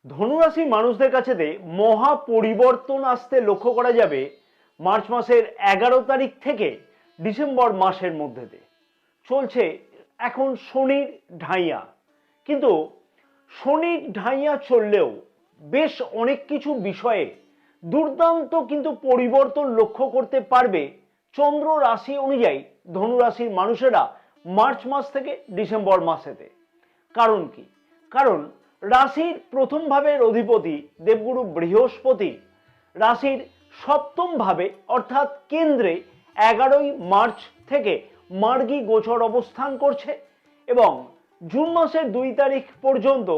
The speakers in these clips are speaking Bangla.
ধনুরাশির মানুষদের কাছেতে মহা পরিবর্তন আসতে লক্ষ্য করা যাবে মার্চ মাসের 11 তারিখ থেকে ডিসেম্বর মাসের মধ্যেতে। চলছে এখন শনির ঢাইয়া, কিন্তু শনির ঢাইয়া চললেও বেশ অনেক কিছু বিষয়ে দুর্দান্ত কিন্তু পরিবর্তন লক্ষ্য করতে পারবে চন্দ্র রাশি অনুযায়ী ধনুরাশির মানুষেরা মার্চ মাস থেকে ডিসেম্বর মাসেতে। কারণ কি? কারণ রাশির প্রথম ভাবের অধিপতি দেবগুরু বৃহস্পতি রাশির সপ্তম ভাবে অর্থাৎ কেন্দ্রে 11ই মার্চ থেকে মার্গী গোচর অবস্থান করছে এবং জুন মাসের 2 তারিখ পর্যন্ত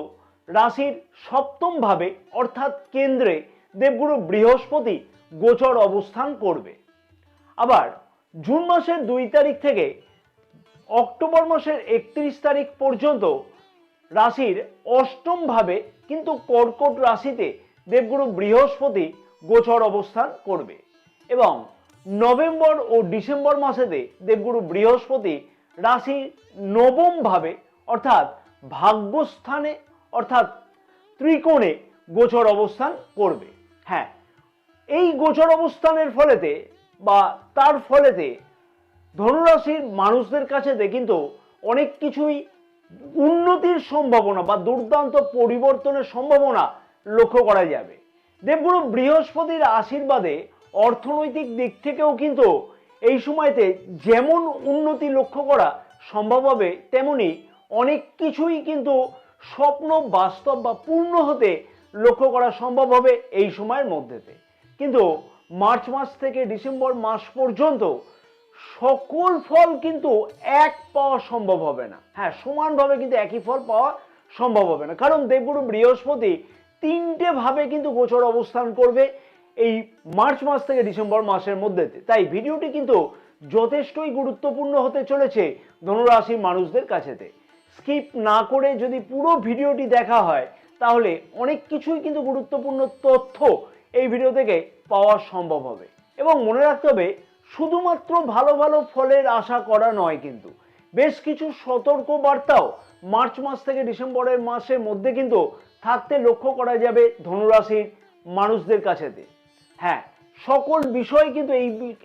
রাশির সপ্তম ভাবে অর্থাৎ কেন্দ্রে দেবগুরু বৃহস্পতি গোচর অবস্থান করবে। আবার জুন মাসের 2 তারিখ থেকে অক্টোবর মাসের 31 তারিখ পর্যন্ত রাশির অষ্টম ভাবে কিন্তু কর্কট রাশিতে দেবগুরু বৃহস্পতি গোচর অবস্থান করবে এবং নভেম্বর ও ডিসেম্বর মাসেতে দেবগুরু বৃহস্পতি রাশির নবম ভাবে অর্থাৎ ভাগ্যস্থানে অর্থাৎ ত্রিকোণে গোচর অবস্থান করবে। হ্যাঁ, এই গোচর অবস্থানের ফলেতে বা তার ফলেতে ধনুরাশির মানুষদের কাছে কিন্তু অনেক কিছুই উন্নতির সম্ভাবনা বা দুর্দান্ত পরিবর্তনের সম্ভাবনা লক্ষ্য করা যাবে। দেবগুরু বৃহস্পতির আশীর্বাদে অর্থনৈতিক দিক থেকেও কিন্তু এই সময়তে যেমন উন্নতি লক্ষ্য করা সম্ভব হবে, তেমনি অনেক কিছুই কিন্তু স্বপ্ন বাস্তব বা পূর্ণ হতে লক্ষ্য করা সম্ভব হবে এই সময়ের মধ্যেতে। কিন্তু মার্চ মাস থেকে ডিসেম্বর মাস পর্যন্ত সকল ফল কিন্তু এক পাওয়া সম্ভব হবে না। হ্যাঁ, সমানভাবে কিন্তু একই ফল পাওয়া সম্ভব হবে না, কারণ দেবগুরু বৃহস্পতি 3টে ভাবে কিন্তু গোচর অবস্থান করবে এই মার্চ মাস থেকে ডিসেম্বর মাসের মধ্যেতে। তাই ভিডিওটি কিন্তু যথেষ্টই গুরুত্বপূর্ণ হতে চলেছে ধনুরাশির মানুষদের কাছেতে। স্কিপ না করে যদি পুরো ভিডিওটি দেখা হয় তাহলে অনেক কিছুই কিন্তু গুরুত্বপূর্ণ তথ্য এই ভিডিও থেকে পাওয়া সম্ভব হবে। এবং মনে রাখতে হবে, শুধুমাত্র ভালো ভালো ফলের আশা করা নয়, কিন্তু বেশ কিছু সতর্ক বার্তাও মার্চ মাস থেকে ডিসেম্বরের মাসের মধ্যে কিন্তু থাকতে লক্ষ্য করা যাবে ধনুরাশির মানুষদের কাছেতে। হ্যাঁ, সকল বিষয় কিন্তু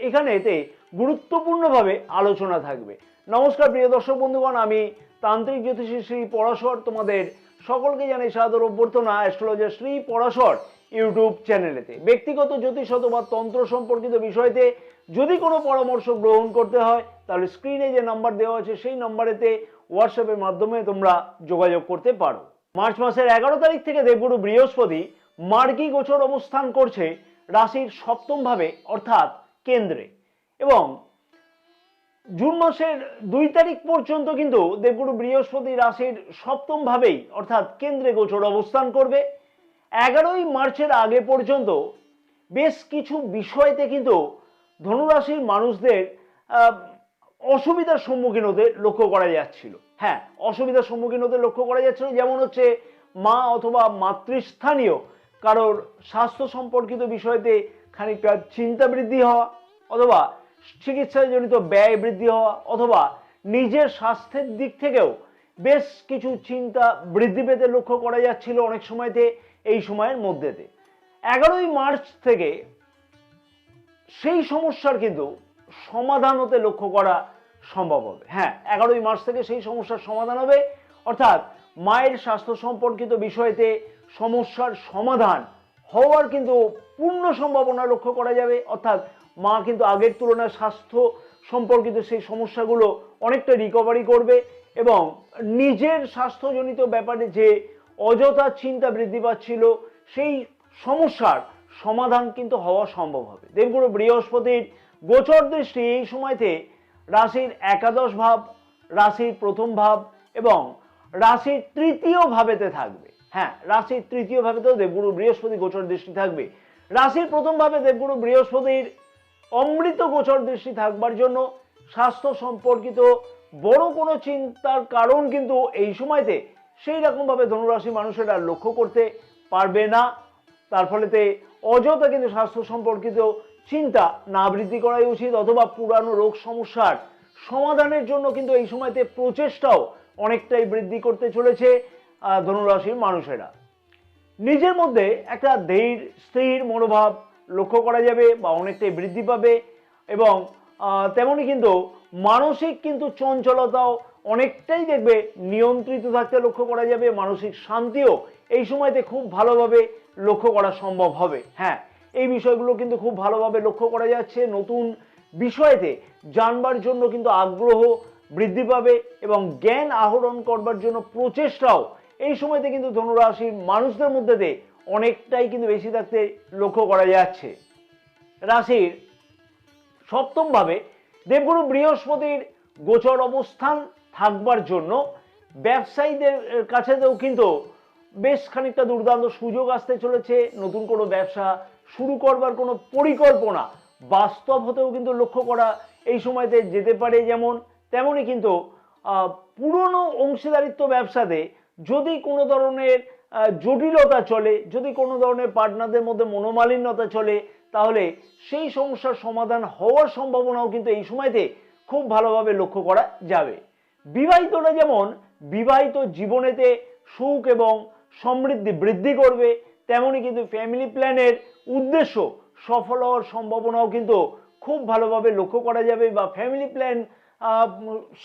এখানে এতে গুরুত্বপূর্ণভাবে আলোচনা থাকবে। নমস্কার প্রিয় দর্শক বন্ধুগণ, আমি তান্ত্রিক জ্যোতিষী শ্রী পরাশর তোমাদের সকলকে জানাই সাদর অভ্যর্থনা অ্যাস্ট্রোলজার শ্রী পরাশর ইউটিউব চ্যানেলেতে। ব্যক্তিগত জ্যোতিষ অথবা তন্ত্র সম্পর্কিত বিষয়তে যদি কোনো পরামর্শ গ্রহণ করতে হয় তাহলে স্ক্রিনে যে নাম্বার দেওয়া আছে সেই নাম্বারেতে হোয়াটসঅ্যাপের মাধ্যমে তোমরা যোগাযোগ করতে পারো। মার্চ মাসের 11 তারিখ থেকে দেবগুরু বৃহস্পতি মার্গী গোচর অবস্থান করছে রাশির সপ্তম ভাবে অর্থাৎ কেন্দ্রে এবং জুন মাসের 2 তারিখ পর্যন্ত কিন্তু দেবগুরু বৃহস্পতি রাশির সপ্তম ভাবেই অর্থাৎ কেন্দ্রে গোচর অবস্থান করবে। 11ই মার্চের আগে পর্যন্ত বেশ কিছু বিষয়তে কিন্তু ধনুরাশির মানুষদের অসুবিধার সম্মুখীন হতে লক্ষ্য করা যাচ্ছিল। হ্যাঁ, অসুবিধার সম্মুখীন হতে লক্ষ্য করা যাচ্ছিল, যেমন হচ্ছে মা অথবা মাতৃস্থানীয় কারোর স্বাস্থ্য সম্পর্কিত বিষয়তে খানিকটা চিন্তা বৃদ্ধি হওয়া, অথবা চিকিৎসাজনিত ব্যয় বৃদ্ধি হওয়া, অথবা নিজের স্বাস্থ্যের দিক থেকেও বেশ কিছু চিন্তা বৃদ্ধি পেতে লক্ষ্য করা যাচ্ছিল অনেক সময়তে এই সময়ের মধ্যেতে। 11ই মার্চ থেকে সেই সমস্যার কিন্তু সমাধান হতে লক্ষ্য করা সম্ভব হবে। হ্যাঁ, 11ই মার্চ থেকে সেই সমস্যার সমাধান হবে, অর্থাৎ মায়ের স্বাস্থ্য সম্পর্কিত বিষয়তে সমস্যার সমাধান হওয়ার কিন্তু পূর্ণ সম্ভাবনা লক্ষ্য করা যাবে। অর্থাৎ মা কিন্তু আগের তুলনায় স্বাস্থ্য সম্পর্কিত সেই সমস্যাগুলো অনেকটা রিকভারি করবে এবং নিজের স্বাস্থ্যজনিত ব্যাপারে যে অযথা চিন্তা বৃদ্ধি পাচ্ছিল সেই সমস্যার সমাধান কিন্তু হওয়া সম্ভব হবে। দেবগুরু বৃহস্পতির গোচর দৃষ্টি এই সময়তে রাশির একাদশ ভাব, রাশির প্রথম ভাব এবং রাশির তৃতীয় ভাবেতে থাকবে। হ্যাঁ, রাশির তৃতীয় ভাবেতেও দেবগুরু বৃহস্পতি গোচর দৃষ্টি থাকবে। রাশির প্রথম ভাবে দেবগুরু বৃহস্পতির অমৃত গোচর দৃষ্টি থাকবার জন্য স্বাস্থ্য সম্পর্কিত বড় কোনো চিন্তার কারণ কিন্তু এই সময়তে সেই রকম ভাবে ধনুরাশি মানুষেরা লক্ষ্য করতে পারবে না। তার ফলেতে অযথা কিন্তু স্বাস্থ্য সম্পর্কিত চিন্তা না বৃদ্ধি করাই উচিত, অথবা পুরানো রোগ সমস্যার সমাধানের জন্য কিন্তু এই সময়তে প্রচেষ্টাও অনেকটাই বৃদ্ধি করতে চলেছে ধনুরাশির মানুষেরা। নিজের মধ্যে একটা ধীর স্থির মনোভাব লক্ষ্য করা যাবে বা অনেকটাই বৃদ্ধি পাবে এবং তেমনি কিন্তু মানসিক কিন্তু চঞ্চলতাও অনেকটাই দেখবে নিয়ন্ত্রিত থাকতে লক্ষ্য করা যাবে। মানসিক শান্তিও এই সময়তে খুব ভালোভাবে লক্ষ্য করা সম্ভব হবে। হ্যাঁ, এই বিষয়গুলো কিন্তু খুব ভালোভাবে লক্ষ্য করা যাচ্ছে। নতুন বিষয়তে জানবার জন্য কিন্তু আগ্রহ বৃদ্ধি পাবে এবং জ্ঞান আহরণ করবার জন্য প্রচেষ্টাও এই সময়তে কিন্তু ধনুরাশির মানুষদের মধ্যে অনেকটাই কিন্তু বেশি থাকতে লক্ষ্য করা যাচ্ছে। রাশির সপ্তম ভাবে দেবগুরু বৃহস্পতির গোচর অবস্থান থাকবার জন্য ব্যবসায়ীদের কাছেও কিন্তু বেশ খানিকটা দুর্দান্ত সুযোগ আসতে চলেছে। নতুন কোনো ব্যবসা শুরু করবার কোনো পরিকল্পনা বাস্তব হতেও কিন্তু লক্ষ্য করা এই সময়তে যেতে পারে। যেমন তেমনই কিন্তু পুরনো অংশীদারিত্ব ব্যবসাতে যদি কোনো ধরনের জটিলতা চলে, যদি কোনো ধরনের পার্টনারদের মধ্যে মনোমালিন্যতা চলে, তাহলে সেই সমস্যার সমাধান হওয়ার সম্ভাবনাও কিন্তু এই সময়তে খুব ভালোভাবে লক্ষ্য করা যাবে। বিবাহিতরা যেমন বিবাহিত জীবনেতে সুখ এবং সমৃদ্ধি বৃদ্ধি করবে, তেমনি কিন্তু ফ্যামিলি প্ল্যানের উদ্দেশ্য সফল হওয়ার সম্ভাবনাও কিন্তু খুব ভালোভাবে লক্ষ্য করা যাবে বা ফ্যামিলি প্ল্যান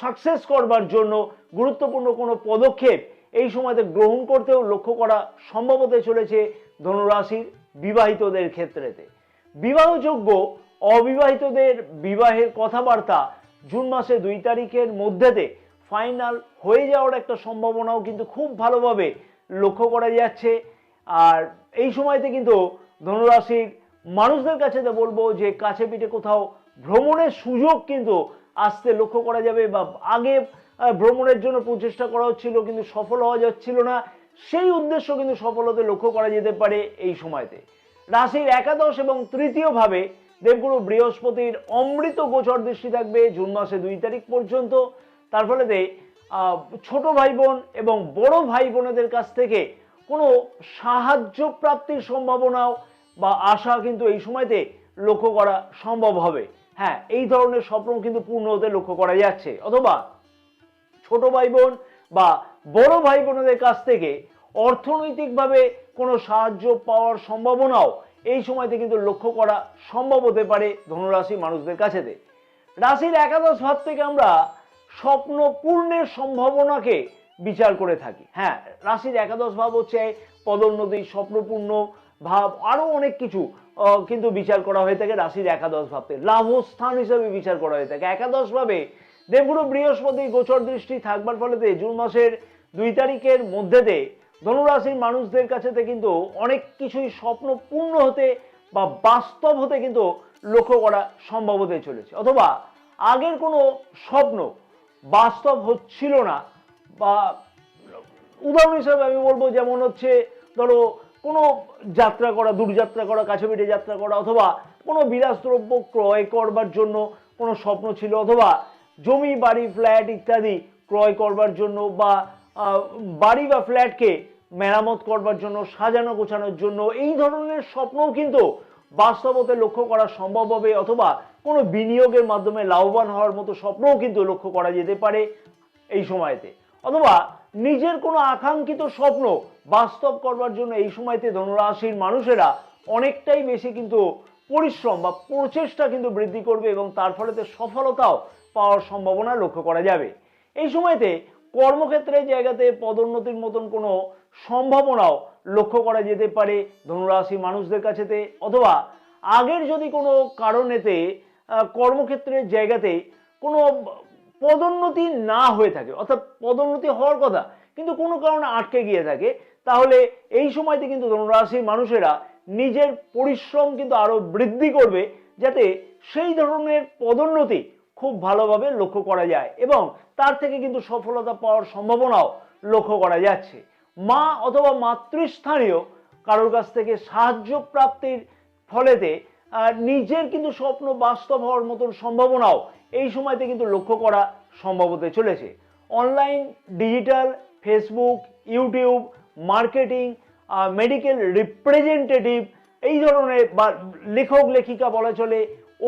সাকসেস করবার জন্য গুরুত্বপূর্ণ কোনো পদক্ষেপ এই সময়তে গ্রহণ করতেও লক্ষ্য করা সম্ভব হতে চলেছে ধনুরাশির বিবাহিতদের ক্ষেত্রেতে। বিবাহযোগ্য অবিবাহিতদের বিবাহের কথাবার্তা জুন মাসে 2 তারিখের মধ্যেতে ফাইনাল হয়ে যাওয়ার একটা সম্ভাবনাও কিন্তু খুব ভালোভাবে লক্ষ্য করা যাচ্ছে। আর এই সময়তে কিন্তু ধনুরাশির মানুষদের কাছে বলবো যে কাছে পিঠে কোথাও ভ্রমণের সুযোগ কিন্তু আসতে লক্ষ্য করা যাবে বা আগে ভ্রমণের জন্য প্রচেষ্টা করা হচ্ছিল কিন্তু সফল হওয়া যাচ্ছিল না, সেই উদ্দেশ্য কিন্তু সফল হতে লক্ষ্য করা যেতে পারে এই সময়তে। রাশির একাদশ এবং তৃতীয় ভাবে দেবগুরু বৃহস্পতির অমৃত গোচর দৃষ্টি থাকবে জুন মাসে 2 তারিখ পর্যন্ত। তার ফলে ছোট ভাই বোন এবং বড় ভাই বোনেদের কাছ থেকে কোনো সাহায্য প্রাপ্তির সম্ভাবনাও বা আশা কিন্তু এই সময়তে লক্ষ্য করা সম্ভব হবে। হ্যাঁ, এই ধরনের স্বপ্ন কিন্তু পূর্ণ হতে লক্ষ্য করা যাচ্ছে। অথবা ছোট ভাই বোন বা বড় ভাই বোনদের কাছ থেকে অর্থনৈতিকভাবে কোনো সাহায্য পাওয়ার সম্ভাবনাও এই সময়তে কিন্তু লক্ষ্য করা সম্ভব হতে পারে ধনুরাশি মানুষদের কাছেতে। রাশির একাদশ ভাব থেকে আমরা স্বপ্ন পূর্ণের সম্ভাবনাকে বিচার করে থাকি। হ্যাঁ, রাশির একাদশ ভাব হচ্ছে পদোন্নতি, স্বপ্নপূর্ণ ভাব, আরো অনেক কিছু কিন্তু বিচার করা হয়ে থাকে রাশির একাদশ ভাবতে লাভস্থান হিসেবে বিচার করা হয়ে থাকে। একাদশ ভাবে দেবগুরু বৃহস্পতি গোচর দৃষ্টি থাকবার ফলে জুন মাসের 2 তারিখের মধ্যেতে ধনুরাশির মানুষদের কাছে কিন্তু অনেক কিছুই স্বপ্ন পূর্ণ হতে বা বাস্তব হতে কিন্তু লক্ষ্য করা সম্ভব হতে চলেছে। অথবা আগের কোনো স্বপ্ন বাস্তব হচ্ছিল না, বা উদাহরণ হিসাবে আমি বলবো যেমন হচ্ছে ধরো কোনো যাত্রা করা, দূরযাত্রা করা, কাছে পিঠে যাত্রা করা, অথবা কোনো বিলাসদ্রব্য ক্রয় করবার জন্য কোনো স্বপ্ন ছিল, অথবা জমি বাড়ি ফ্ল্যাট ইত্যাদি ক্রয় করবার জন্য বা বাড়ি বা ফ্ল্যাটকে মেরামত করবার জন্য, সাজানো গোছানোর জন্য, এই ধরনের স্বপ্নও কিন্তু বাস্তবতে লক্ষ্য করা সম্ভব হবে। অথবা কোনো বিনিয়োগের মাধ্যমে লাভবান হওয়ার মতো স্বপ্নও কিন্তু লক্ষ্য করা যেতে পারে এই সময়তে। অথবা নিজের কোনো আকাঙ্ক্ষিত স্বপ্ন বাস্তব করবার জন্য এই সময়তে ধনুরাশির মানুষেরা অনেকটাই বেশি কিন্তু পরিশ্রম বা প্রচেষ্টা কিন্তু বৃদ্ধি করবে এবং তার ফলে সফলতাও পাওয়ার সম্ভাবনা লক্ষ্য করা যাবে। এই সময়তে কর্মক্ষেত্রের জায়গাতে পদোন্নতির মতন কোনো সম্ভাবনাও লক্ষ্য করা যেতে পারে ধনুরাশি মানুষদের কাছেতে। অথবা আগের যদি কোনো কারণেতে কর্মক্ষেত্রের জায়গাতে কোনো পদোন্নতি না হয়ে থাকে, অর্থাৎ পদোন্নতি হওয়ার কথা কিন্তু কোনো কারণে আটকে গিয়ে থাকে, তাহলে এই সময়তে কিন্তু ধনুরাশির মানুষেরা নিজের পরিশ্রম কিন্তু আরো বৃদ্ধি করবে যাতে সেই ধরনের পদোন্নতি খুব ভালোভাবে লক্ষ্য করা যায় এবং তার থেকে কিন্তু সফলতা পাওয়ার সম্ভাবনাও লক্ষ্য করা যাচ্ছে। মা অথবা মাতৃস্থানীয় কারোর কাছ থেকে সাহায্য প্রাপ্তির ফলেতে নিজের কিন্তু স্বপ্ন বাস্তব হওয়ার মতন সম্ভাবনাও এই সময়তে কিন্তু লক্ষ্য করা সম্ভব হতে চলেছে। Online, digital, Facebook, YouTube, marketing, medical representative, এই ধরনের বা লেখক লেখিকা বলা চলে,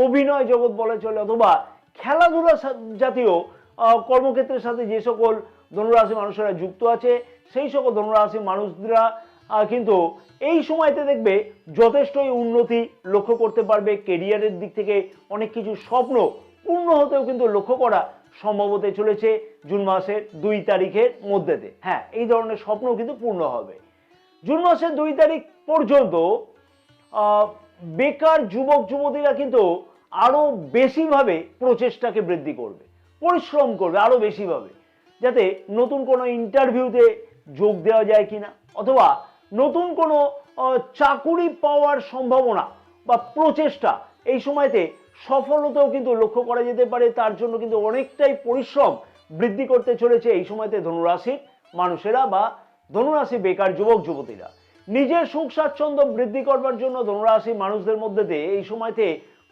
অভিনয় জগৎ বলা চলে, অথবা খেলাধুলা জাতীয় কর্মক্ষেত্রের সাথে যে সকল ধনুরাশি মানুষেরা যুক্ত আছে সেই সকল ধনুরাশি মানুষরা কিন্তু এই সময়তে দেখবে যথেষ্টই উন্নতি লক্ষ্য করতে পারবে। কেরিয়ারের দিক থেকে অনেক কিছু স্বপ্ন পূর্ণ হতেও কিন্তু লক্ষ্য করা সম্ভব হতে চলেছে জুন মাসের 2 তারিখের মধ্যেতে। হ্যাঁ, এই ধরনের স্বপ্ন কিন্তু পূর্ণ হবে। জুন মাসের 2 তারিখ পর্যন্ত বেকার যুবক যুবতীরা কিন্তু আরো বেশিভাবে প্রচেষ্টাকে বৃদ্ধি করবে, পরিশ্রম করবে আরো বেশিভাবে, যাতে নতুন কোনো ইন্টারভিউতে যোগ দেওয়া যায় কিনা, অথবা নতুন কোনো চাকুরি পাওয়ার সম্ভাবনা বা প্রচেষ্টা এই সময়তে সফলতাও কিন্তু লক্ষ্য করা যেতে পারে। তার জন্য কিন্তু অনেকটাই পরিশ্রম বৃদ্ধি করতে চলেছে এই সময়তে ধনুরাশির মানুষেরা বা ধনুরাশি বেকার যুবক যুবতীরা। নিজের সুখ স্বাচ্ছন্দ্য বৃদ্ধি করবার জন্য ধনুরাশি মানুষদের মধ্যে এই সময়তে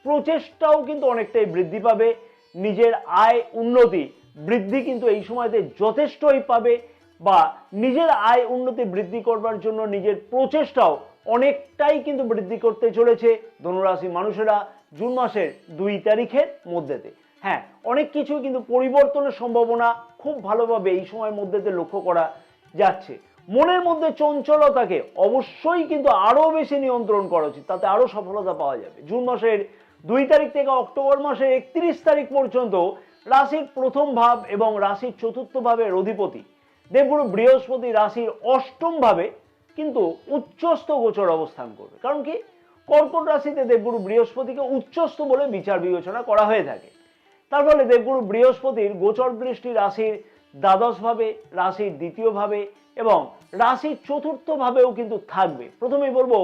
প্রচেষ্টাও কিন্তু অনেকটাই বৃদ্ধি পাবে। নিজের আয় উন্নতি বৃদ্ধি কিন্তু এই সময়তে যথেষ্টই পাবে, বা নিজের আয় উন্নতি বৃদ্ধি করবার জন্য নিজের প্রচেষ্টাও অনেকটাই কিন্তু বৃদ্ধি করতে চলেছে ধনুরাশি মানুষেরা জুন মাসের 2 তারিখের মধ্যেতে। হ্যাঁ, অনেক কিছু কিন্তু পরিবর্তনের সম্ভাবনা খুব ভালোভাবে এই সময়ের মধ্যেতে লক্ষ্য করা যাচ্ছে। মনের মধ্যে চঞ্চলতাকে অবশ্যই কিন্তু আরো বেশি নিয়ন্ত্রণ করা উচিত, তাতে আরো সফলতা পাওয়া যাবে। জুন মাসের 2 তারিখ থেকে অক্টোবর মাসের 31 তারিখ পর্যন্ত রাশির প্রথম ভাব এবং রাশির চতুর্থ ভাবের অধিপতি দেবগুরু বৃহস্পতি রাশির অষ্টম ভাবে কিন্তু উচ্চস্থ গোচর অবস্থান করবে। কারণ কি, কর্কট রাশিতে দেবগুরু বৃহস্পতিকে উচ্চস্থ বলে বিচার বিবেচনা করা হয়ে থাকে। তার ফলে দেবগুরু বৃহস্পতির গোচর দৃষ্টি রাশির দ্বাদশ ভাবে, রাশির দ্বিতীয় ভাবে এবং রাশির চতুর্থ ভাবেও কিন্তু থাকবে। প্রথমেই বলবো,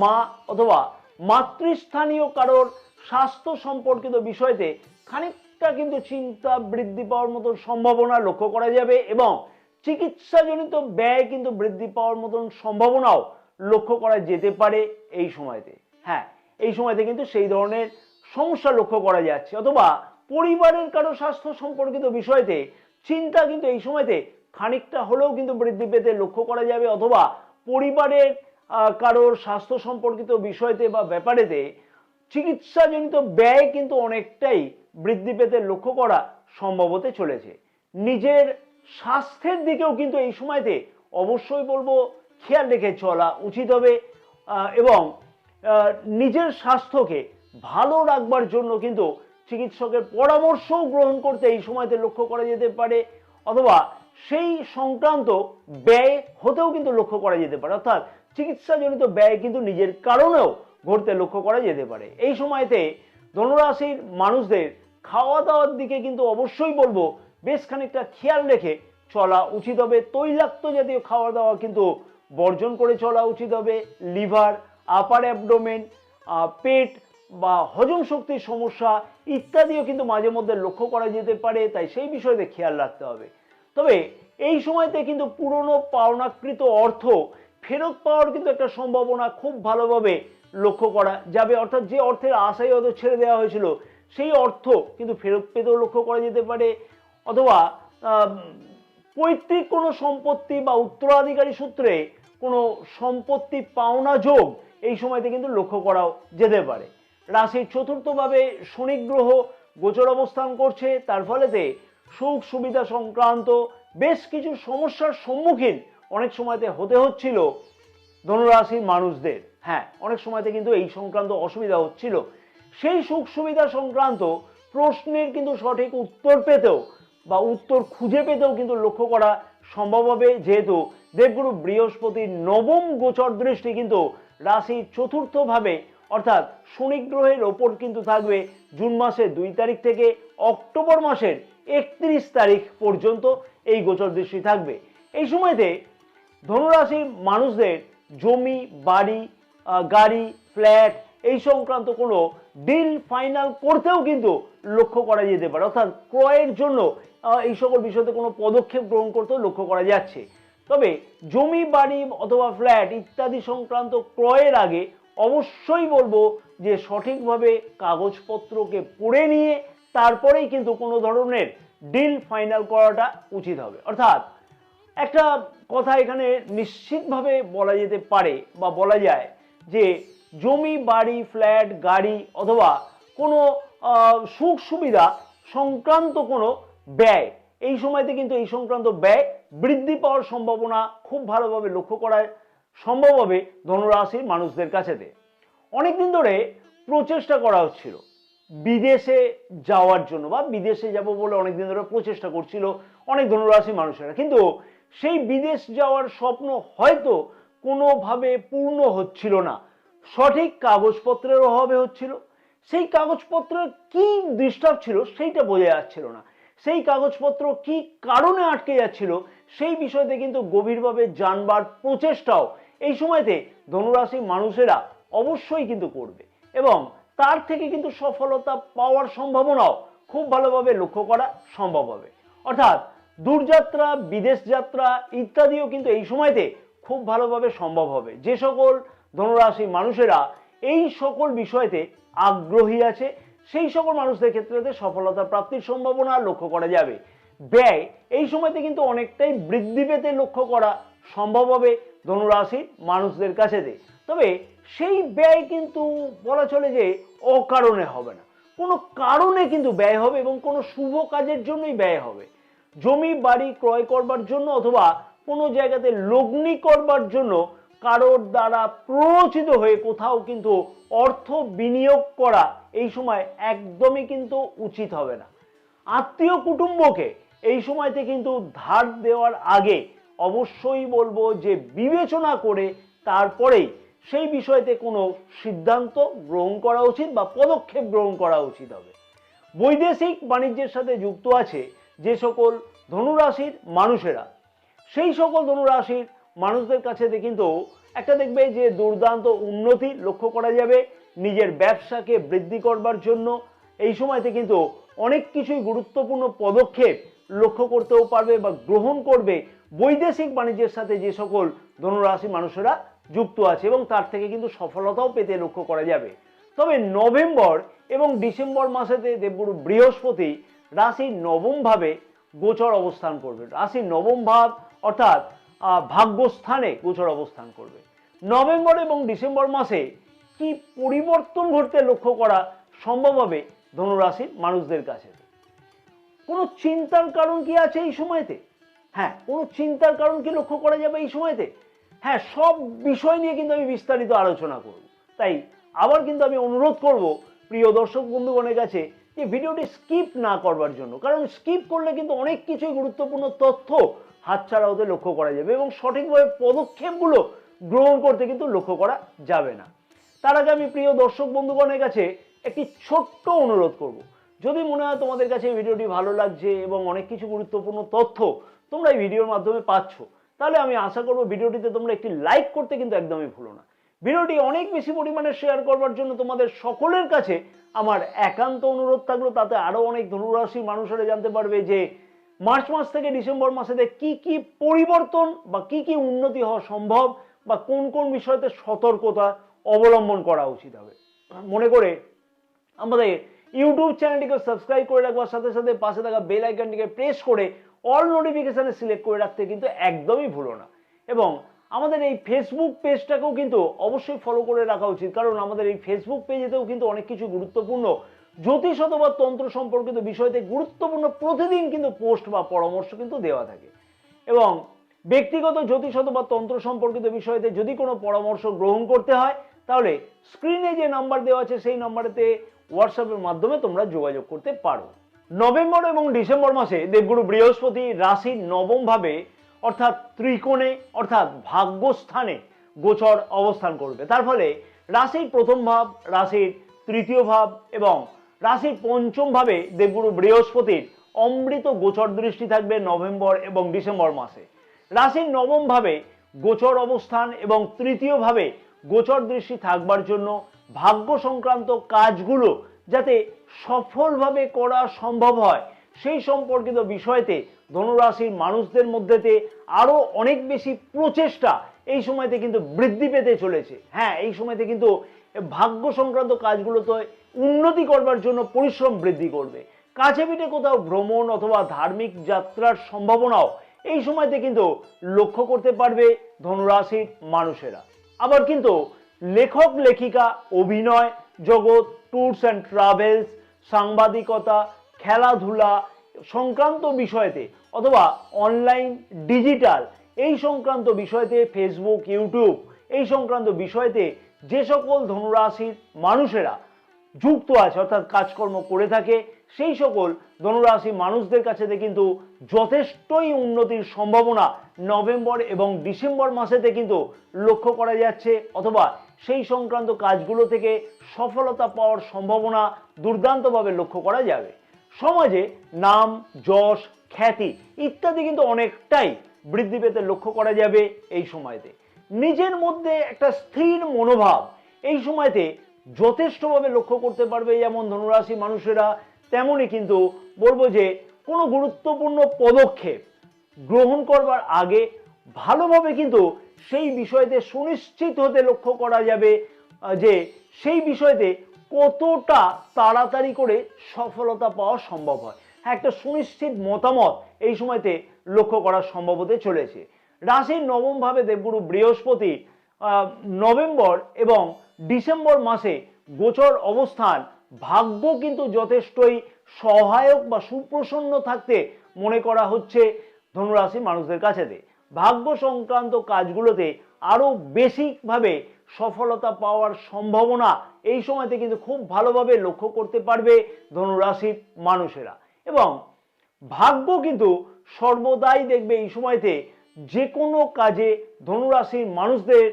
মা অথবা মাতৃস্থানীয় কারোর স্বাস্থ্য সম্পর্কিত বিষয়তে খানিকটা কিন্তু চিন্তা বৃদ্ধি পাওয়ার মতন সম্ভাবনা লক্ষ্য করা যাবে, এবং চিকিৎসাজনিত ব্যয় কিন্তু বৃদ্ধি পাওয়ার মতন সম্ভাবনাও লক্ষ্য করা যেতে পারে এই সময়তে। হ্যাঁ, এই সময়তে কিন্তু সেই ধরনের সমস্যা লক্ষ্য করা যাচ্ছে, অথবা পরিবারের কারো স্বাস্থ্য সম্পর্কিত বিষয়তে চিন্তা কিন্তু এই সময়তে খানিকটা হলেও কিন্তু বৃদ্ধি পেতে লক্ষ্য করা যাবে, অথবা পরিবারের কারোর স্বাস্থ্য সম্পর্কিত বিষয়তে বা ব্যাপারেতে চিকিৎসাজনিত ব্যয় কিন্তু অনেকটাই বৃদ্ধি পেতে লক্ষ্য করা সম্ভব হতে চলেছে। নিজের স্বাস্থ্যের দিকেও কিন্তু এই সময়তে অবশ্যই বলবো খেয়াল রেখে চলা উচিত হবে, এবং নিজের স্বাস্থ্যকে ভালো রাখবার জন্য কিন্তু চিকিৎসকের পরামর্শও গ্রহণ করতে এই সময়তে লক্ষ্য করা যেতে পারে, অথবা সেই সংক্রান্ত ব্যয় হতেও কিন্তু লক্ষ্য করা যেতে পারে। অর্থাৎ চিকিৎসাজনিত ব্যয় কিন্তু নিজের কারণেও ঘটতে লক্ষ্য করা যেতে পারে। এই সময়তে ধনুরাশির মানুষদের খাওয়া দাওয়ার দিকে কিন্তু অবশ্যই বলবো বেশ খানিকটা খেয়াল রেখে চলা উচিত হবে। তৈলাক্ত জাতীয় খাওয়া দাওয়া কিন্তু বর্জন করে চলা উচিত হবে। লিভার, আপার অ্যাবডোমেন, পেট বা হজম শক্তির সমস্যা ইত্যাদিও কিন্তু মাঝে মধ্যে লক্ষ্য করা যেতে পারে, তাই সেই বিষয়তে খেয়াল রাখতে হবে। তবে এই সময়তে কিন্তু পুরনো পাওনাকৃত অর্থ ফেরত পাওয়ার কিন্তু একটা সম্ভাবনা খুব ভালোভাবে লক্ষ্য করা যাবে। অর্থাৎ যে অর্থের আশায় হয়তো ছেড়ে দেওয়া হয়েছিল সেই অর্থ কিন্তু ফেরত পেতেও লক্ষ্য করা যেতে পারে, অথবা পৈতৃক কোনো সম্পত্তি বা উত্তরাধিকারী সূত্রে কোনো সম্পত্তি পাওনা যোগ এই সময়তে কিন্তু লক্ষ্য করাও যেতে পারে। রাশির চতুর্থভাবে শনি গ্রহ গোচর অবস্থান করছে, তার ফলেতে সুখ সুবিধা সংক্রান্ত বেশ কিছু সমস্যার সম্মুখীন অনেক সময়তে হতে হচ্ছিল ধনুরাশির মানুষদের। হ্যাঁ, অনেক সময়তে কিন্তু এই সংক্রান্ত অসুবিধা হচ্ছিল। সেই সুখ সুবিধা সংক্রান্ত প্রশ্নের কিন্তু সঠিক উত্তর পেতেও বা উত্তর খুঁজে পেতেও কিন্তু লক্ষ্য করা সম্ভব হবে, যেহেতু দেবগুরু বৃহস্পতির নবম গোচর দৃষ্টি কিন্তু রাশির চতুর্থ ভাবে অর্থাৎ শনি গ্রহের ওপর কিন্তু থাকবে জুন মাসের 2 তারিখ থেকে অক্টোবর মাসের 31 তারিখ পর্যন্ত এই গোচর দৃষ্টি থাকবে। এই সময়তে ধনুরাশির মানুষদের জমি, বাড়ি, গাড়ি, ফ্ল্যাট এই সংক্রান্ত কোনো ডিল ফাইনাল করতেও কিন্তু লক্ষ্য করা যেতে পারে, অর্থাৎ ক্রয়ের জন্য এই সকল বিষয়তে কোনো পদক্ষেপ গ্রহণ করতেও লক্ষ্য করা যাচ্ছে। তবে জমি, বাড়ি অথবা ফ্ল্যাট ইত্যাদি সংক্রান্ত ক্রয়ের আগে অবশ্যই বলবো যে সঠিকভাবে কাগজপত্রকে পড়ে নিয়ে তারপরেই কিন্তু কোনো ধরনের ডিল ফাইনাল করাটা উচিত হবে। অর্থাৎ একটা কথা এখানে নিশ্চিতভাবে বলা যেতে পারে বা বলা যায় যে জমি, বাড়ি, ফ্ল্যাট, গাড়ি অথবা কোনো সুখ সুবিধা সংক্রান্ত কোনো ব্যয় এই সময়তে কিন্তু এই সংক্রান্ত ব্যয় বৃদ্ধি পাওয়ার সম্ভাবনা খুব ভালোভাবে লক্ষ্য করা সম্ভব হবে ধনুরাশির মানুষদের কাছেতে। অনেকদিন ধরে প্রচেষ্টা করা হচ্ছিল বিদেশে যাওয়ার জন্য, বা বিদেশে যাব বলে অনেকদিন ধরে প্রচেষ্টা করছিল অনেক ধনুরাশি মানুষেরা, কিন্তু সেই বিদেশ যাওয়ার স্বপ্ন হয়তো কোনোভাবে পূর্ণ হচ্ছিল না। সঠিক কাগজপত্রের অভাবে হচ্ছিল। সেই কাগজপত্রের কি ডিস্টার্ব ছিল সেইটা বোঝা যাচ্ছিল না। সেই কাগজপত্র কি কারণে আটকে যাচ্ছিল সেই বিষয়তে কিন্তু গভীরভাবে জানবার প্রচেষ্টাও এই সময়তে ধনুরাশি মানুষেরা অবশ্যই কিন্তু করবে, এবং তার থেকে কিন্তু সফলতা পাওয়ার সম্ভাবনাও খুব ভালোভাবে লক্ষ্য করা সম্ভব হবে। অর্থাৎ দূরযাত্রা, বিদেশ যাত্রা ইত্যাদিও কিন্তু এই সময়তে খুব ভালোভাবে সম্ভব হবে। যে সকল ধনুরাশি মানুষেরা এই সকল বিষয়তে আগ্রহী আছে সেই সকল মানুষদের ক্ষেত্রে সফলতা প্রাপ্তির সম্ভাবনা লক্ষ্য করা যাবে। ব্যয় এই সময়তে কিন্তু অনেকটাই বৃদ্ধি পেতে লক্ষ্য করা সম্ভব হবে ধনুরাশির মানুষদের কাছেতে। তবে সেই ব্যয় কিন্তু বলা চলে যে অকারণে হবে না, কোনো কারণে কিন্তু ব্যয় হবে, এবং কোনো শুভ কাজের জন্যই ব্যয় হবে। জমি বাড়ি ক্রয় করবার জন্য অথবা কোনো জায়গাতে লগ্নি করবার জন্য কারোর দ্বারা প্ররোচিত হয়ে কোথাও কিন্তু অর্থ বিনিয়োগ করা এই সময় একদমই কিন্তু উচিত হবে না। আত্মীয় কুটুম্বকে এই সময়তে কিন্তু ধার দেওয়ার আগে অবশ্যই বলবো যে বিবেচনা করে তারপরেই সেই বিষয়তে কোনো সিদ্ধান্ত গ্রহণ করা উচিত বা পদক্ষেপ গ্রহণ করা উচিত হবে। বৈদেশিক বাণিজ্যের সাথে যুক্ত আছে যে সকল ধনুরাশির মানুষেরা, সেই সকল ধনুরাশির মানুষদের কাছে কিন্তু একটা দেখবে যে দুর্দান্ত উন্নতি লক্ষ্য করা যাবে। নিজের ব্যবসাকে বৃদ্ধি করবার জন্য এই সময়তে কিন্তু অনেক কিছুই গুরুত্বপূর্ণ পদক্ষেপ লক্ষ্য করতেও পারবে বা গ্রহণ করবে বৈদেশিক বাণিজ্যের সাথে যে সকল ধনুরাশি মানুষেরা যুক্ত আছে, এবং তার থেকে কিন্তু সফলতাও পেতে লক্ষ্য করা যাবে। তবে নভেম্বর এবং ডিসেম্বর মাসেতে দেবগুরু বৃহস্পতি রাশির নবম ভাবে গোচর অবস্থান করবে। রাশির নবম ভাব অর্থাৎ ভাগ্যস্থানে গোচর অবস্থান করবে। নভেম্বর এবং ডিসেম্বর মাসে কি পরিবর্তন ঘটতে লক্ষ্য করা সম্ভব হবে ধনুরাশির মানুষদের কাছে? কোনো চিন্তার কারণ কি আছে এই সময়তে? হ্যাঁ, কোনো চিন্তার কারণ কি লক্ষ্য করা যাবে এই সময়তে? হ্যাঁ, সব বিষয় নিয়ে কিন্তু আমি বিস্তারিত আলোচনা করব। তাই আবার কিন্তু আমি অনুরোধ করব প্রিয় দর্শক বন্ধুগণের কাছে যে ভিডিওটি স্কিপ না করবার জন্য, কারণ স্কিপ করলে কিন্তু অনেক কিছুই গুরুত্বপূর্ণ তথ্য হাতছাড়া হতে লক্ষ্য করা যাবে এবং সঠিকভাবে পদক্ষেপগুলো গ্রহণ করতে কিন্তু লক্ষ্য করা যাবে না। তার আগে আমি প্রিয় দর্শক বন্ধুগণের কাছে একটি ছোট্ট অনুরোধ করব। যদি মনে হয় তোমাদের কাছে এই ভিডিওটি ভালো লাগছে এবং অনেক কিছু গুরুত্বপূর্ণ তথ্য তোমরা এই ভিডিওর মাধ্যমে পাচ্ছ, তাহলে আমি আশা করব ভিডিওটিতে তোমরা একটি লাইক করতে কিন্তু একদমই ভুলো না। ভিডিওটি অনেক বেশি পরিমাণে শেয়ার করবার জন্য তোমাদের সকলের কাছে আমার একান্ত অনুরোধ থাকলো, তাতে আরো অনেক ধনুরাশি মানুষেরা জানতে পারবে যে মার্চ মাস থেকে ডিসেম্বর মাসেতে কি কি পরিবর্তন বা কি কি উন্নতি হওয়া সম্ভব বা কোন কোন বিষয়তে সতর্কতা অবলম্বন করা উচিত হবে। মনে করে আমাদের ইউটিউব চ্যানেলটিকে সাবস্ক্রাইব করে রাখবার সাথে সাথে পাশে থাকা বেল আইকনটিকে প্রেস করে অল নোটিফিকেশনে সিলেক্ট করে রাখতে কিন্তু একদমই ভুলো না। এবং আমাদের এই ফেসবুক পেজটাকেও কিন্তু অবশ্যই ফলো করে রাখা উচিত, কারণ আমাদের এই ফেসবুক পেজেতেও কিন্তু অনেক কিছু গুরুত্বপূর্ণ জ্যোতিষ অথবা তন্ত্র সম্পর্কিত বিষয়তে গুরুত্বপূর্ণ প্রতিদিন কিন্তু পোস্ট বা পরামর্শ কিন্তু দেওয়া থাকে। এবং ব্যক্তিগত জ্যোতিষ অথবা তন্ত্র সম্পর্কিত বিষয়তে যদি কোনো পরামর্শ গ্রহণ করতে হয় তাহলে স্ক্রিনে যে নাম্বার দেওয়া আছে সেই নাম্বারেতে হোয়াটসঅ্যাপের মাধ্যমে তোমরা যোগাযোগ করতে পারো। নভেম্বর এবং ডিসেম্বর মাসে দেবগুরু বৃহস্পতি রাশির নবম ভাবে অর্থাৎ ত্রিকোণে অর্থাৎ ভাগ্যস্থানে গোচর অবস্থান করবে। তার ফলে রাশির প্রথম ভাব, রাশির তৃতীয় ভাব এবং রাশির পঞ্চম ভাবে দেবগুরু বৃহস্পতির অমৃত গোচর দৃষ্টি থাকবে নভেম্বর এবং ডিসেম্বর মাসে। রাশির নবম ভাবে গোচর অবস্থান এবং তৃতীয় ভাবে গোচর দৃষ্টি থাকবার জন্য ভাগ্য সংক্রান্ত কাজগুলো যাতে সফলভাবে করা সম্ভব হয় সেই সম্পর্কিত বিষয়তে ধনুরাশির মানুষদের মধ্যেতে আরো অনেক বেশি প্রচেষ্টা এই সময়তে কিন্তু বৃদ্ধি পেতে চলেছে। হ্যাঁ, এই সময়তে কিন্তু ভাগ্য সংক্রান্ত কাজগুলোতে উন্নতি করবার জন্য পরিশ্রম বৃদ্ধি করবে। কাছে পিঠে কোথাও ভ্রমণ অথবা ধার্মিক যাত্রার সম্ভাবনাও এই সময়তে কিন্তু লক্ষ্য করতে পারবে ধনুরাশির মানুষেরা। আবার কিন্তু লেখক লেখিকা, অভিনয় জগৎ, ট্যুরস অ্যান্ড ট্রাভেলস, সাংবাদিকতা, খেলাধুলা সংক্রান্ত বিষয়তে অথবা অনলাইন ডিজিটাল এই সংক্রান্ত বিষয়তে ফেসবুক, ইউটিউব এই সংক্রান্ত বিষয়তে যে সকল ধনুরাশির মানুষেরা যুক্ত আছে অর্থাৎ কাজকর্ম করে থাকে, সেই সকল ধনুরাশি মানুষদের কাছে কিন্তু যথেষ্টই উন্নতির সম্ভাবনা নভেম্বর এবং ডিসেম্বর মাসেতে কিন্তু লক্ষ্য করা যাচ্ছে, অথবা সেই সংক্রান্ত কাজগুলো থেকে সফলতা পাওয়ার সম্ভাবনা দুর্দান্তভাবে লক্ষ্য করা যাবে। সমাজে নাম, যশ, খ্যাতি ইত্যাদি কিন্তু অনেকটাই বৃদ্ধি পেতে লক্ষ্য করা যাবে এই সময়তে। নিজের মধ্যে একটা স্থির মনোভাব এই সময়তে যথেষ্টভাবে লক্ষ্য করতে পারবে যেমন ধনুরাশি মানুষেরা, তেমনই কিন্তু বলবো যে কোনো গুরুত্বপূর্ণ পদক্ষেপ গ্রহণ করবার আগে ভালোভাবে কিন্তু সেই বিষয়তে সুনিশ্চিত হতে লক্ষ্য করা যাবে যে সেই বিষয়তে কতটা তাড়াতাড়ি করে সফলতা পাওয়া সম্ভব হয়। হ্যাঁ, একটা সুনিশ্চিত মতামত এই সময়তে লক্ষ্য করা সম্ভব হতে চলেছে। রাশির নবম ভাবে দেবগুরু বৃহস্পতি নভেম্বর এবং ডিসেম্বর মাসে গোচর অবস্থান ভাগ্য কিন্তু যথেষ্টই সহায়ক বা সুপ্রসন্ন থাকতে মনে করা হচ্ছে ধনুরাশি মানুষদের কাছেতে। ভাগ্য সংক্রান্ত কাজগুলোতে আরো বেশিভাবে সফলতা পাওয়ার সম্ভাবনা এই সময়তে কিন্তু খুব ভালোভাবে লক্ষ্য করতে পারবে ধনুরাশির মানুষেরা। এবং ভাগ্য কিন্তু সর্বদাই দেখবে এই সময়তে যে কোনো কাজে ধনুরাশির মানুষদের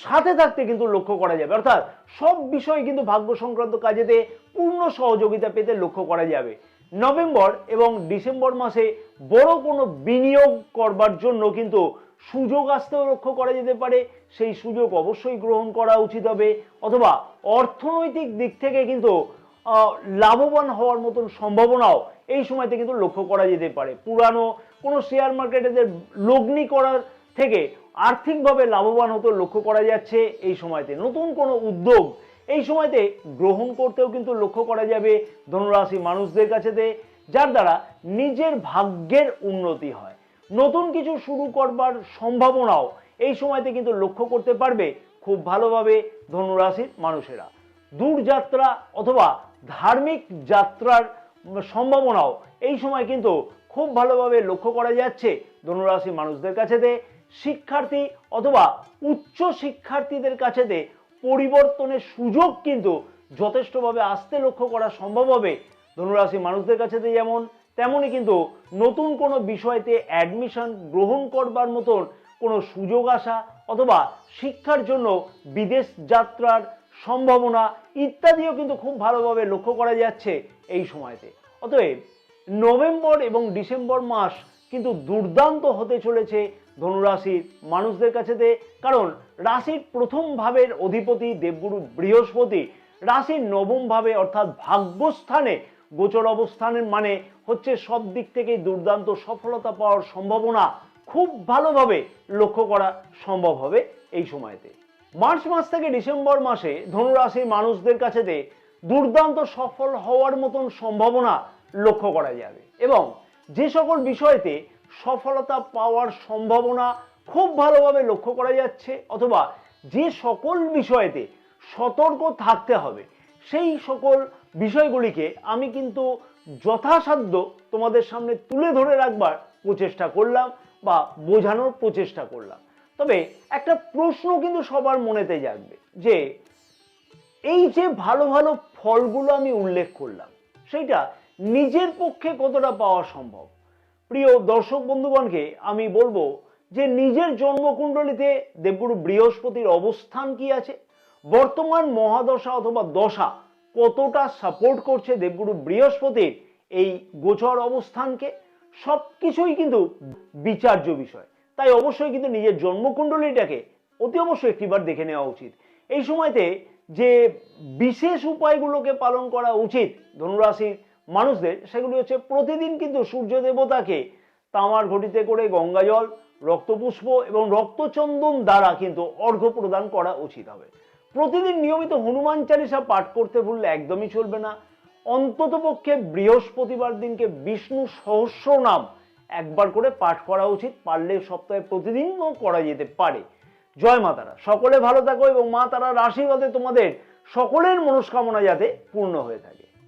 সাথে থাকতে কিন্তু লক্ষ্য করা যাবে, অর্থাৎ সব বিষয় কিন্তু ভাগ্য সংক্রান্ত কাজেতে পূর্ণ সহযোগিতা পেতে লক্ষ্য করা যাবে। নভেম্বর এবং ডিসেম্বর মাসে বড় কোনো বিনিয়োগ করবার জন্য কিন্তু সুযোগ আসতেও লক্ষ্য করা যেতে পারে, সেই সুযোগ অবশ্যই গ্রহণ করা উচিত হবে, অথবা অর্থনৈতিক দিক থেকে কিন্তু লাভবান হওয়ার মতন সম্ভাবনাও এই সময়তে কিন্তু লক্ষ্য করা যেতে পারে। পুরানো কোনো শেয়ার মার্কেটে লগ্নি করার থেকে আর্থিকভাবে লাভবান হতে লক্ষ্য করা যাচ্ছে এই সময়তে। নতুন কোনো উদ্যোগ এই সময়তে গ্রহণ করতেও কিন্তু লক্ষ্য করা যাবে ধনুরাশি মানুষদের কাছেতে, যার দ্বারা নিজের ভাগ্যের উন্নতি হয়। নতুন কিছু শুরু করবার সম্ভাবনাও এই সময়তে কিন্তু লক্ষ্য করতে পারবে খুব ভালোভাবে ধনুরাশির মানুষেরা। দূরযাত্রা অথবা ধার্মিক যাত্রার সম্ভাবনাও এই সময় কিন্তু খুব ভালোভাবে লক্ষ্য করা যাচ্ছে ধনুরাশি মানুষদের কাছেতে। শিক্ষার্থী অথবা উচ্চ শিক্ষার্থীদের কাছেতে পরিবর্তনের সুযোগ কিন্তু যথেষ্টভাবে আসতে লক্ষ্য করা সম্ভব হবে ধনুরাশি মানুষদের কাছেতে। যেমন তেমনই কিন্তু নতুন কোনো বিষয়তে অ্যাডমিশন গ্রহণ করবার মতন কোনো সুযোগ আসা অথবা শিক্ষার জন্য বিদেশ যাত্রার সম্ভাবনা ইত্যাদিও কিন্তু খুব ভালোভাবে লক্ষ্য করা যাচ্ছে এই সময়তে। অতএব নভেম্বর এবং ডিসেম্বর মাস কিন্তু দুর্দান্ত হতে চলেছে ধনুরাশির মানুষদের কাছেতে, কারণ রাশির প্রথম ভাবের অধিপতি দেবগুরু বৃহস্পতি রাশির নবম ভাবে অর্থাৎ ভাগ্যস্থানে গোচর অবস্থানের মানে হচ্ছে সব দিক থেকে দুর্দান্ত সফলতা পাওয়ার সম্ভাবনা খুব ভালোভাবে লক্ষ্য করা সম্ভব হবে এই সময়তে। মার্চ মাস থেকে ডিসেম্বর মাসে ধনুরাশির মানুষদের কাছেতে দুর্দান্ত সফল হওয়ার মতন সম্ভাবনা লক্ষ্য করা যাবে, এবং যে সকল বিষয়তে সফলতা পাওয়ার সম্ভাবনা খুব ভালোভাবে লক্ষ্য করা যাচ্ছে অথবা যে সকল বিষয়তে সতর্ক থাকতে হবে সেই সকল বিষয়গুলিকে আমি কিন্তু যথাসাধ্য তোমাদের সামনে তুলে ধরে রাখবার প্রচেষ্টা করলাম বা বোঝানোর প্রচেষ্টা করলাম। তবে একটা প্রশ্ন কিন্তু সবার মনেতে জাগবে যে এই যে ভালো ভালো ফলগুলো আমি উল্লেখ করলাম সেইটা নিজের পক্ষে কতটা পাওয়া সম্ভব। প্রিয় দর্শক বন্ধুগণকে আমি বলবো যে নিজের জন্মকুণ্ডলিতে দেবগুরু বৃহস্পতির অবস্থান কি আছে, বর্তমান মহাদশা অথবা দশা কতটা সাপোর্ট করছে দেবগুরু বৃহস্পতির এই গোচর অবস্থানকে, সবকিছুই কিন্তু বিচার্য বিষয়। তাই অবশ্যই কিন্তু নিজের জন্মকুণ্ডলীটাকে অতি অবশ্যই একটিবার দেখে নেওয়া উচিত। এই সময়তে যে বিশেষ উপায়গুলোকে পালন করা উচিত ধনুরাশির মানুষদের সেগুলি হচ্ছে প্রতিদিন কিন্তু সূর্য দেবতাকে তামার ঘটিতে করে গঙ্গা জল, রক্তপুষ্প এবং রক্তচন্দন দ্বারা কিন্তু অর্ঘ্য প্রদান করা উচিত হবে। প্রতিদিন নিয়মিত হনুমান চালিসা পাঠ করতে ভুললে একদমই চলবে না। অন্ততপক্ষে বৃহস্পতিবার দিনকে বিষ্ণু সহস্র নাম একবার করে পাঠ করা উচিত, পারলে সপ্তাহে প্রতিদিনও করা যেতে পারে। জয় মা তারা, সকলে ভালো থাকো এবং মা তারার আশীর্বাদে তোমাদের সকলের মনস্কামনা যাতে পূর্ণ হয়ে থাকে।